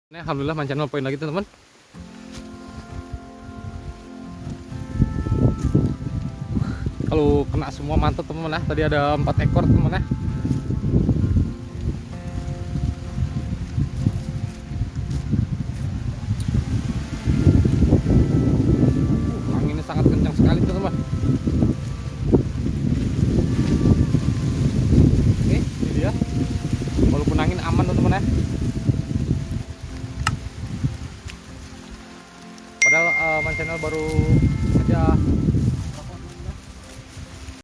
Ini alhamdulillah mancan poin lagi teman-teman. Kalau kena semua mantap teman-teman ya. Tadi ada 4 ekor teman-teman ya. Anginnya sangat kencang sekali teman-teman. Oke, ini dia. Walaupun angin aman teman-teman ya. Padahal Man Channel baru saja